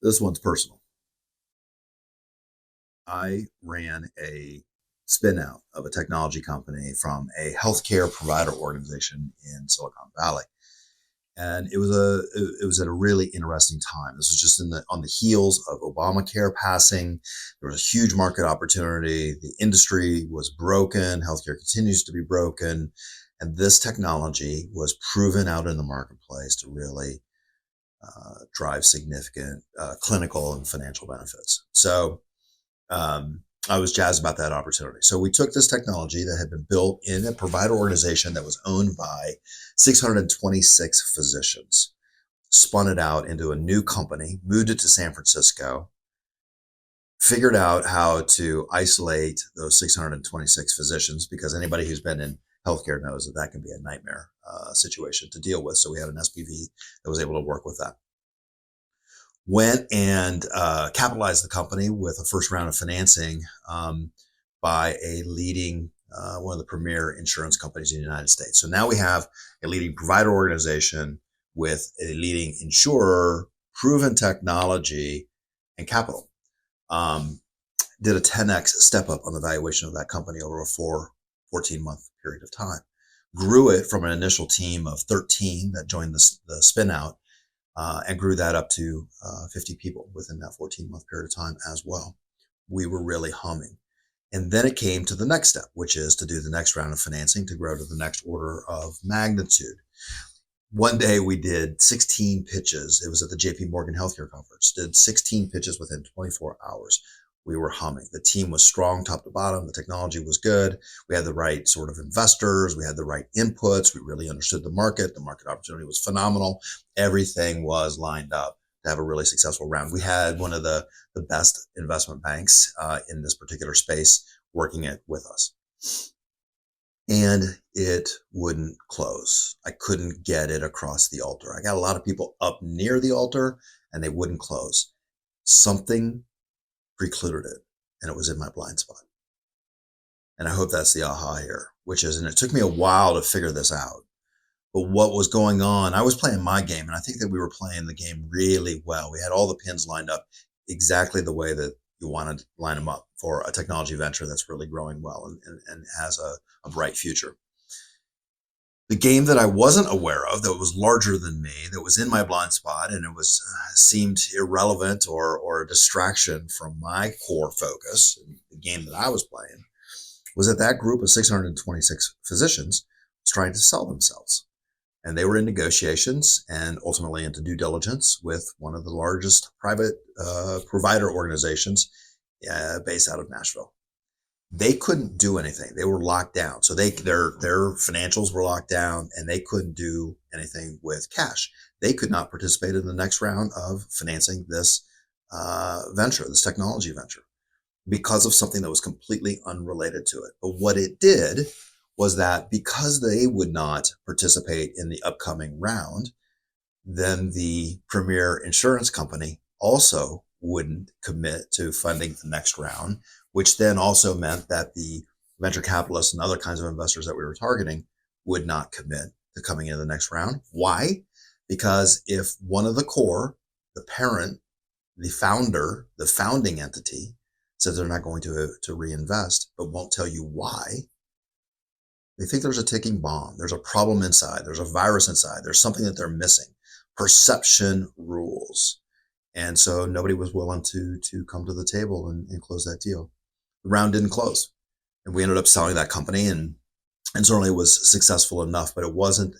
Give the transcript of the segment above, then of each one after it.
This one's personal. I ran a spin out of a technology company from a healthcare provider organization in Silicon Valley. And it was at a really interesting time. This was just on the heels of Obamacare passing. There was a huge market opportunity. The industry was broken. Healthcare continues to be broken. And this technology was proven out in the marketplace to really drive significant clinical and financial benefits. So I was jazzed about that opportunity. So we took this technology that had been built in a provider organization that was owned by 626 physicians, spun it out into a new company, moved it to San Francisco, figured out how to isolate those 626 physicians, because anybody who's been in healthcare knows that that can be a nightmare situation to deal with. So we had an SPV that was able to work with that. Went and capitalized the company with a first round of financing by a leading, one of the premier insurance companies in the United States. So now we have a leading provider organization with a leading insurer, proven technology, and capital. Did a 10x step up on the valuation of that company over a 14-month period of time. Grew it from an initial team of 13 that joined the spin out, and grew that up to 50 people within that 14-month period of time as well. We were really humming. And then it came to the next step, which is to do the next round of financing to grow to the next order of magnitude. One day we did 16 pitches. It was at the JP Morgan Healthcare Conference. Did 16 pitches within 24 hours. We were humming. The team was strong top to bottom. The technology was good. We had the right sort of investors. We had the right inputs. We really understood the market. The market opportunity was phenomenal. Everything was lined up to have a really successful round. We had one of the best investment banks in this particular space working it with us. And it wouldn't close. I couldn't get it across the altar. I got a lot of people up near the altar and they wouldn't close. Something precluded it, and it was in my blind spot. And I hope that's the aha here, which is, and it took me a while to figure this out, but what was going on, I was playing my game, and I think that we were playing the game really well. We had all the pins lined up exactly the way that you want to line them up for a technology venture that's really growing well and has a bright future. The game that I wasn't aware of, that was larger than me, that was in my blind spot, and it was seemed irrelevant or a distraction from my core focus, the game that I was playing, was that group of 626 physicians was trying to sell themselves. And they were in negotiations and ultimately into due diligence with one of the largest private provider organizations based out of Nashville. They couldn't do anything. They were locked down. So their financials were locked down and they couldn't do anything with cash. They could not participate in the next round of financing this venture, this technology venture, because of something that was completely unrelated to it. But what it did was that because they would not participate in the upcoming round, then the premier insurance company also wouldn't commit to funding the next round, which then also meant that the venture capitalists and other kinds of investors that we were targeting would not commit to coming into the next round. Why? Because if one of the core, the parent, the founder, the founding entity says they're not going to reinvest, but won't tell you why, they think there's a ticking bomb. There's a problem inside. There's a virus inside. There's something that they're missing. Perception rules. And so nobody was willing to come to the table and close that deal. The round didn't close. And we ended up selling that company and certainly it was successful enough, but it wasn't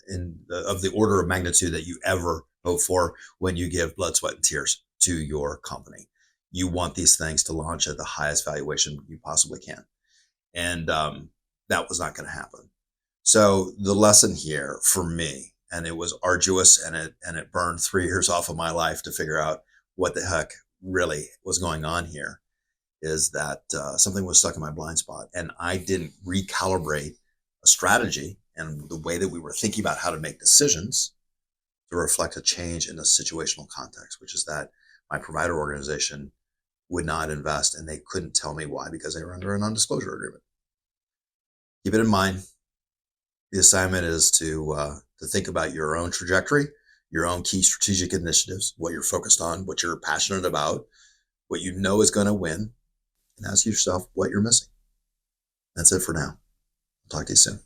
of the order of magnitude that you ever hope for when you give blood, sweat, and tears to your company. You want these things to launch at the highest valuation you possibly can. And that was not going to happen. So the lesson here for me, and it was arduous and it burned 3 years off of my life to figure out what the heck really was going on here, is that something was stuck in my blind spot and I didn't recalibrate a strategy and the way that we were thinking about how to make decisions to reflect a change in the situational context, which is that my provider organization would not invest and they couldn't tell me why, because they were under a non-disclosure agreement. Keep it in mind. The assignment is to think about your own trajectory your own key strategic initiatives, what you're focused on, what you're passionate about, what you know is going to win, and ask yourself what you're missing. That's it for now. I'll talk to you soon.